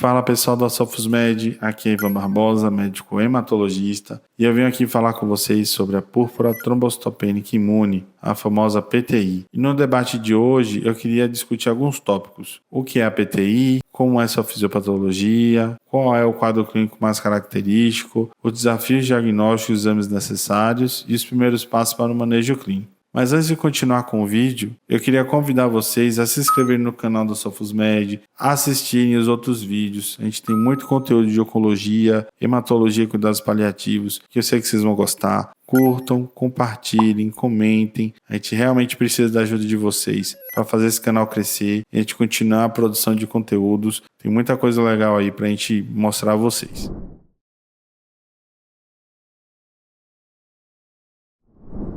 Fala pessoal da Sofosmed, aqui é Ivan Barbosa, médico hematologista, e eu venho aqui falar com vocês sobre a púrpura trombocitopênica imune, a famosa PTI. E no debate de hoje eu queria discutir alguns tópicos: o que é a PTI, como é sua fisiopatologia, qual é o quadro clínico mais característico, os desafios diagnósticos e exames necessários e os primeiros passos para o manejo clínico. Mas antes de continuar com o vídeo, eu queria convidar vocês a se inscreverem no canal da Sofosmed, a assistirem os outros vídeos. A gente tem muito conteúdo de oncologia, hematologia e cuidados paliativos, que eu sei que vocês vão gostar. Curtam, compartilhem, comentem. A gente realmente precisa da ajuda de vocês para fazer esse canal crescer e a gente continuar a produção de conteúdos. Tem muita coisa legal aí para a gente mostrar a vocês.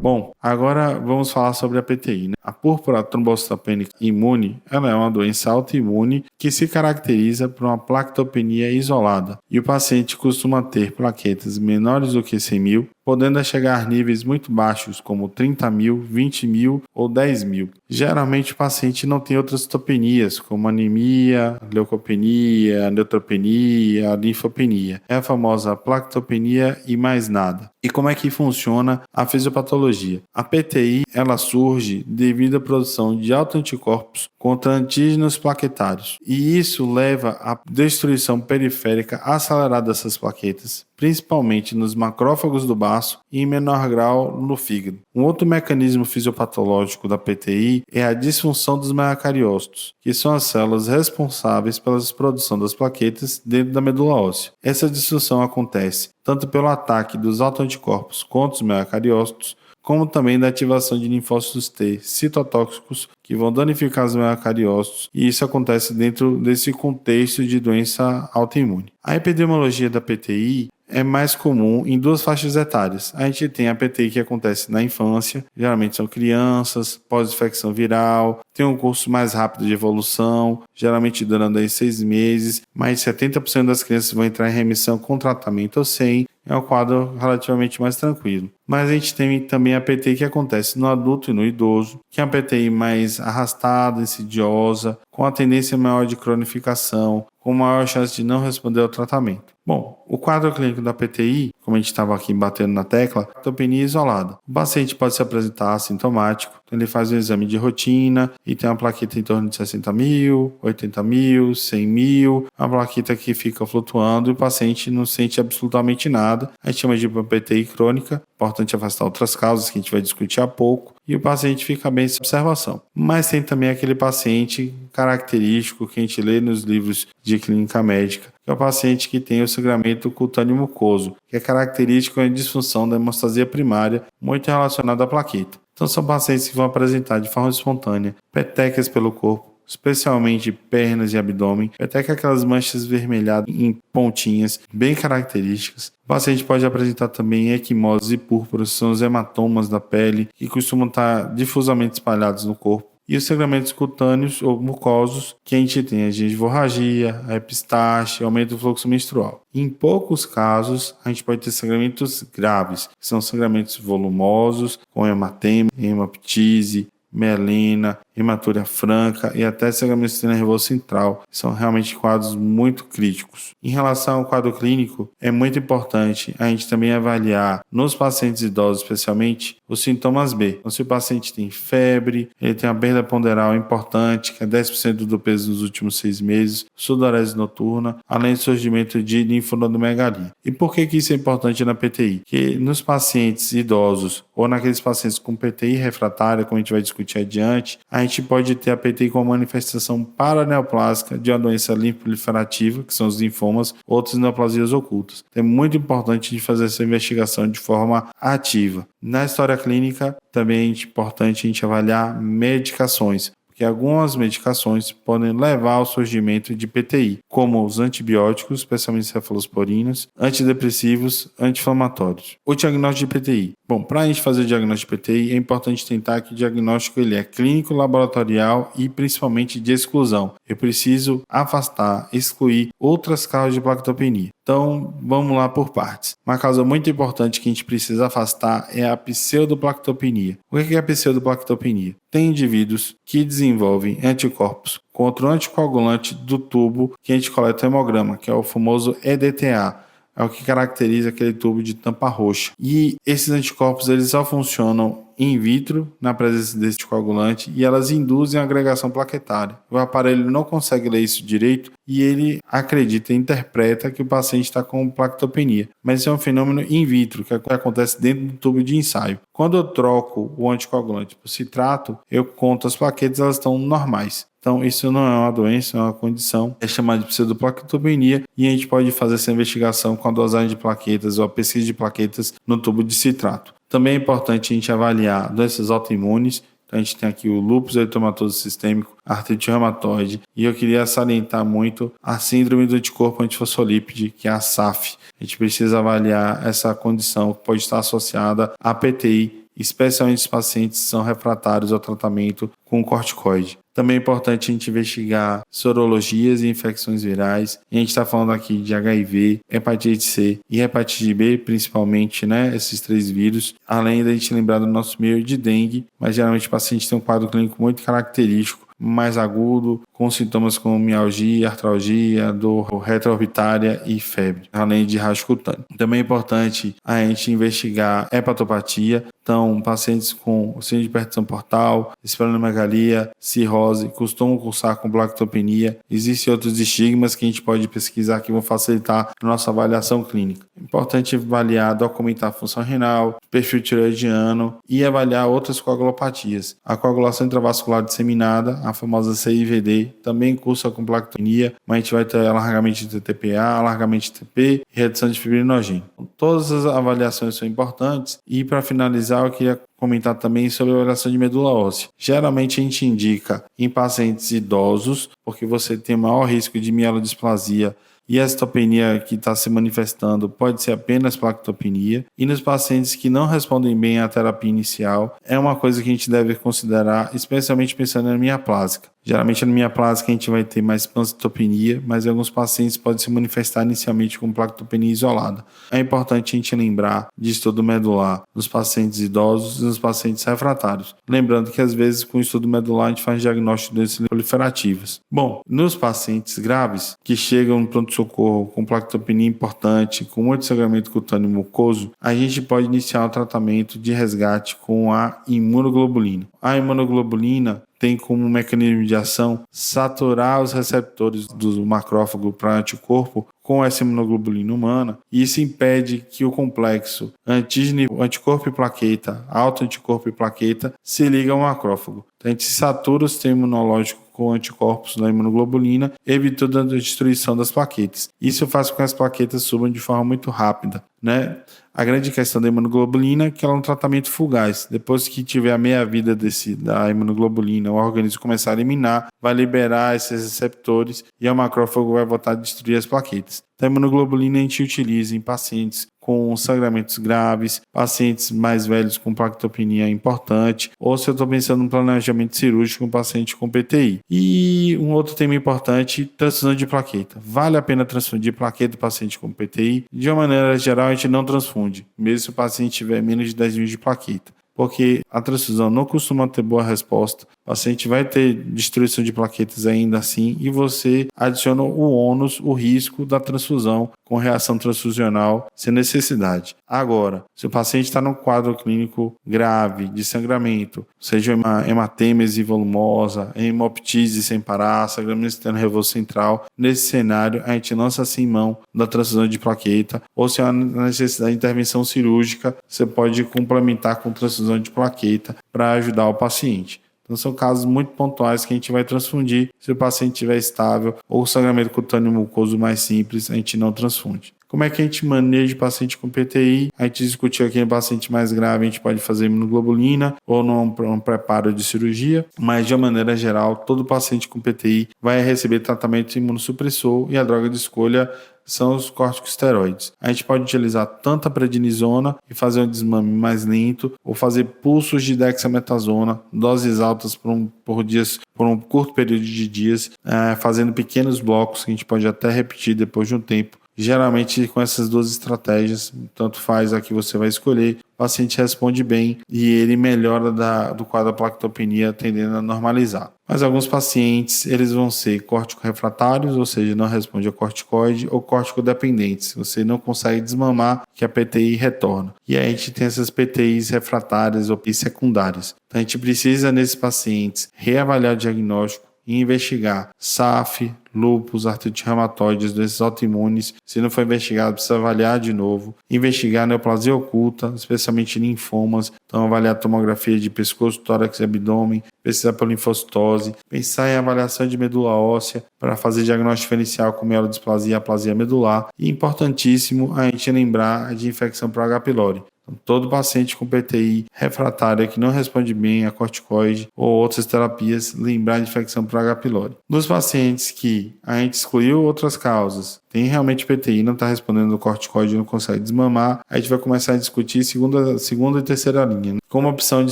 Bom, agora vamos falar sobre a PTI, né? A púrpura trombocitopênica imune, ela é uma doença autoimune que se caracteriza por uma plaquetopenia isolada e o paciente costuma ter plaquetas menores do que 100.000, podendo chegar a níveis muito baixos, como 30.000, 20.000 ou 10.000. Geralmente o paciente não tem outras citopenias, como anemia, leucopenia, neutropenia, linfopenia. É a famosa plaquetopenia e mais nada. E como é que funciona a fisiopatologia? A PTI, ela surge devido à produção de autoanticorpos contra antígenos plaquetários. E isso leva à destruição periférica acelerada dessas plaquetas, principalmente nos macrófagos do baço e em menor grau no fígado. Um outro mecanismo fisiopatológico da PTI é a disfunção dos meacariócitos, que são as células responsáveis pela produção das plaquetas dentro da medula óssea. Essa disfunção acontece tanto pelo ataque dos autoanticorpos contra os meacariócitos, como também da ativação de linfócitos T citotóxicos que vão danificar os meacariócitos, e isso acontece dentro desse contexto de doença autoimune. A epidemiologia da PTI é mais comum em duas faixas etárias. A gente tem a PTI que acontece na infância, geralmente são crianças, pós-infecção viral, tem um curso mais rápido de evolução, geralmente durando aí 6 meses, mais de 70% das crianças vão entrar em remissão com tratamento ou sem. É um quadro relativamente mais tranquilo. Mas a gente tem também a PTI que acontece no adulto e no idoso, que é uma PTI mais arrastada, insidiosa, com a tendência maior de cronificação, com maior chance de não responder ao tratamento. Bom, o quadro clínico da PTI, como a gente estava aqui batendo na tecla, plaquetopenia isolada. O paciente pode se apresentar assintomático, então ele faz um exame de rotina e tem uma plaqueta em torno de 60.000, 80.000, 100.000, uma plaqueta que fica flutuando e o paciente não sente absolutamente nada. A gente chama de PTI crônica, importante afastar outras causas que a gente vai discutir há pouco, e o paciente fica bem sem observação. Mas tem também aquele paciente característico que a gente lê nos livros de clínica médica, que é o paciente que tem o sangramento cutâneo mucoso, que é característico da disfunção da hemostasia primária, muito relacionada à plaqueta. Então são pacientes que vão apresentar de forma espontânea petecas pelo corpo, especialmente pernas e abdômen, até que aquelas manchas vermelhadas em pontinhas bem características. O paciente pode apresentar também equimoses e púrpuras, que são os hematomas da pele, que costumam estar difusamente espalhados no corpo. E os sangramentos cutâneos ou mucosos, que a gente tem a gengivorragia, a epistaxe, aumento do fluxo menstrual. Em poucos casos, a gente pode ter sangramentos graves, que são sangramentos volumosos, com hematema, hemoptise, melena, hematúria franca e até sangramento do sistema nervoso central. São realmente quadros muito críticos. Em relação ao quadro clínico, é muito importante a gente também avaliar nos pacientes idosos, especialmente, os sintomas B. Então, se o paciente tem febre, ele tem uma perda ponderal importante, que é 10% do peso nos últimos 6 meses, sudorese noturna, além do surgimento de linfonodomegalia. E por que isso é importante na PTI? Que nos pacientes idosos ou naqueles pacientes com PTI refratária, como a gente vai discutir adiante, a gente pode ter a PTI com a manifestação paraneoplásica de uma doença linfoproliferativa, que são os linfomas, outras neoplasias ocultas. É muito importante de fazer essa investigação de forma ativa. Na história clínica, também é importante a gente avaliar medicações, porque algumas medicações podem levar ao surgimento de PTI, como os antibióticos, especialmente cefalosporinas, antidepressivos, anti-inflamatórios. O diagnóstico de PTI. Bom, para a gente fazer o diagnóstico de PTI, é importante tentar que o diagnóstico ele é clínico, laboratorial e principalmente de exclusão. Eu preciso afastar, excluir outras causas de plaquetopenia. Então, vamos lá por partes. Uma causa muito importante que a gente precisa afastar é a pseudoplaquetopenia. O que é a pseudoplaquetopenia? Tem indivíduos que desenvolvem anticorpos contra o anticoagulante do tubo que a gente coleta o hemograma, que é o famoso EDTA. É o que caracteriza aquele tubo de tampa roxa. E esses anticorpos eles só funcionam in vitro, na presença desse anticoagulante, e elas induzem a agregação plaquetária. O aparelho não consegue ler isso direito e ele acredita, interpreta que o paciente está com plaquetopenia. Mas isso é um fenômeno in vitro, que acontece dentro do tubo de ensaio. Quando eu troco o anticoagulante por citrato, eu conto as plaquetas, elas estão normais. Então, isso não é uma doença, é uma condição, é chamada de pseudoplaquetopenia e a gente pode fazer essa investigação com a dosagem de plaquetas ou a pesquisa de plaquetas no tubo de citrato. Também é importante a gente avaliar doenças autoimunes. Então, a gente tem aqui o lúpus eritematoso sistêmico, artrite reumatoide, e eu queria salientar muito a síndrome do anticorpo antifosfolípide, que é a SAF. A gente precisa avaliar essa condição que pode estar associada à PTI, especialmente os pacientes que são refratários ao tratamento com corticoide. Também é importante a gente investigar sorologias e infecções virais. A gente está falando aqui de HIV, hepatite C e hepatite B, principalmente, né? Esses 3 vírus. Além da gente lembrar do nosso meio de dengue, mas geralmente o paciente tem um quadro clínico muito característico, mais agudo, com sintomas como mialgia, artralgia, dor retroorbitária e febre, além de rasgo cutâneo. Também é importante a gente investigar hepatopatia. Então, pacientes com síndrome de hipertensão portal, esplenomegalia, cirrose, costumam cursar com plaquetopenia. Existem outros estigmas que a gente pode pesquisar que vão facilitar a nossa avaliação clínica. É importante avaliar, documentar a função renal, perfil tireoidiano e avaliar outras coagulopatias. A coagulação intravascular disseminada, a famosa CIVD, também cursa com plaquetopenia, mas a gente vai ter alargamento de TTPA, alargamento de TP e redução de fibrinogênio. Então, todas as avaliações são importantes e, para finalizar, eu queria comentar também sobre a avaliação de medula óssea. Geralmente a gente indica em pacientes idosos, porque você tem maior risco de mielodisplasia e a citopenia que está se manifestando pode ser apenas plaquetopenia. E nos pacientes que não respondem bem à terapia inicial, é uma coisa que a gente deve considerar, especialmente pensando na anemia plástica. Geralmente, na anemia plástica, a gente vai ter mais pancitopenia, mas em alguns pacientes pode se manifestar inicialmente com plaquetopenia isolada. É importante a gente lembrar de estudo medular nos pacientes idosos e nos pacientes refratários. Lembrando que, às vezes, com o estudo medular, a gente faz diagnóstico de doenças proliferativas. Bom, nos pacientes graves, que chegam no pronto-socorro com plaquetopenia importante, com muito sangramento cutâneo mucoso, a gente pode iniciar o tratamento de resgate com a imunoglobulina. A imunoglobulina tem como mecanismo de ação saturar os receptores do macrófago para anticorpo com essa imunoglobulina humana, e isso impede que o complexo antígeno, anticorpo e plaqueta, autoanticorpo e plaqueta, se ligue ao macrófago. Então, a gente satura o sistema imunológico com anticorpos da imunoglobulina, evitando a destruição das plaquetas. Isso faz com que as plaquetas subam de forma muito rápida, né? A grande questão da imunoglobulina é que ela é um tratamento fugaz. Depois que tiver a meia-vida da imunoglobulina, o organismo começar a eliminar, vai liberar esses receptores e o macrófago vai voltar a destruir as plaquetas. Então, a imunoglobulina a gente utiliza em pacientes com sangramentos graves, pacientes mais velhos com plaquetopenia importante, ou se eu estou pensando no planejamento cirúrgico, um paciente com PTI. E um outro tema importante, transfusão de plaqueta. Vale a pena transfundir plaqueta do paciente com PTI? De uma maneira geral, a gente não transfunde, mesmo se o paciente tiver menos de 10 mil de plaqueta, porque a transfusão não costuma ter boa resposta. O paciente vai ter destruição de plaquetas ainda assim e você adiciona o ônus, o risco da transfusão com reação transfusional sem necessidade. Agora, se o paciente está num quadro clínico grave de sangramento, seja uma hematêmese volumosa, hemoptise sem parar, sangramento externo nervoso central, nesse cenário a gente lança assim mão da transfusão de plaqueta, ou se há necessidade de intervenção cirúrgica, você pode complementar com transfusão de plaqueta para ajudar o paciente. Então são casos muito pontuais que a gente vai transfundir. Se o paciente estiver estável ou sangramento cutâneo mucoso mais simples, a gente não transfunde. Como é que a gente maneja o paciente com PTI? A gente discutiu aqui em paciente mais grave, a gente pode fazer imunoglobulina ou num preparo de cirurgia, mas de uma maneira geral, todo paciente com PTI vai receber tratamento imunossupressor e a droga de escolha são os corticosteroides. A gente pode utilizar tanto a prednisona e fazer um desmame mais lento, ou fazer pulsos de dexametasona, doses altas por um curto período de dias, fazendo pequenos blocos que a gente pode até repetir depois de um tempo, Geralmente com essas duas estratégias, tanto faz a que você vai escolher, o paciente responde bem e ele melhora do quadro da plaquetopenia, tendendo a normalizar. Mas alguns pacientes, eles vão ser córtico-refratários, ou seja, não responde a corticoide, ou córtico-dependentes. Você não consegue desmamar que a PTI retorna. E aí a gente tem essas PTIs refratárias ou secundárias. Então a gente precisa, nesses pacientes, reavaliar o diagnóstico e investigar SAF, lúpus, artrite reumatoide, doenças autoimunes. Se não for investigado, precisa avaliar de novo. Investigar neoplasia oculta, especialmente linfomas. Então, avaliar a tomografia de pescoço, tórax e abdômen. Pesquisar por linfocitose. Pensar em avaliação de medula óssea para fazer diagnóstico diferencial com mielodisplasia e aplasia medular. E importantíssimo a gente lembrar de infecção por H. pylori. Então, todo paciente com PTI refratária que não responde bem a corticoide ou outras terapias, lembrar de infecção por H. pylori. Nos pacientes que a gente excluiu outras causas, tem realmente PTI, não está respondendo ao corticoide, não consegue desmamar, a gente vai começar a discutir segunda e terceira linha. Como opção de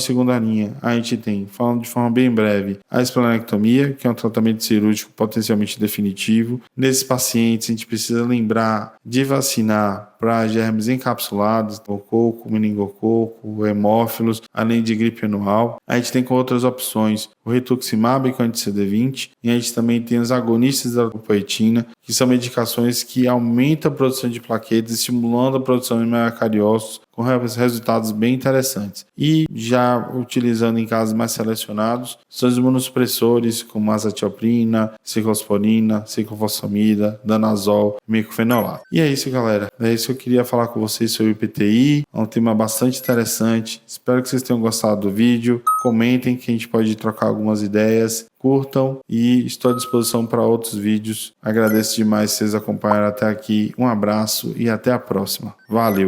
segunda linha, a gente tem, falando de forma bem breve, a esplenectomia, que é um tratamento cirúrgico potencialmente definitivo. Nesses pacientes, a gente precisa lembrar de vacinar para germes encapsulados, coco, meningococo, hemófilos, além de gripe anual. A gente tem com outras opções o rituximab com anti-CD20 e a gente também tem os agonistas da lipoetina, que são medicações que aumentam a produção de plaquetas, estimulando a produção de miocardiosos, com resultados bem interessantes. E já utilizando em casos mais selecionados, são os imunossupressores como azatioprina, ciclosporina, ciclofosfamida, danazol, micofenolato. E é isso, galera. É isso que eu queria falar com vocês sobre o PTI. É um tema bastante interessante. Espero que vocês tenham gostado do vídeo. Comentem que a gente pode trocar algumas ideias. Curtam e estou à disposição para outros vídeos. Agradeço demais vocês acompanharam até aqui. Um abraço e até a próxima. Valeu!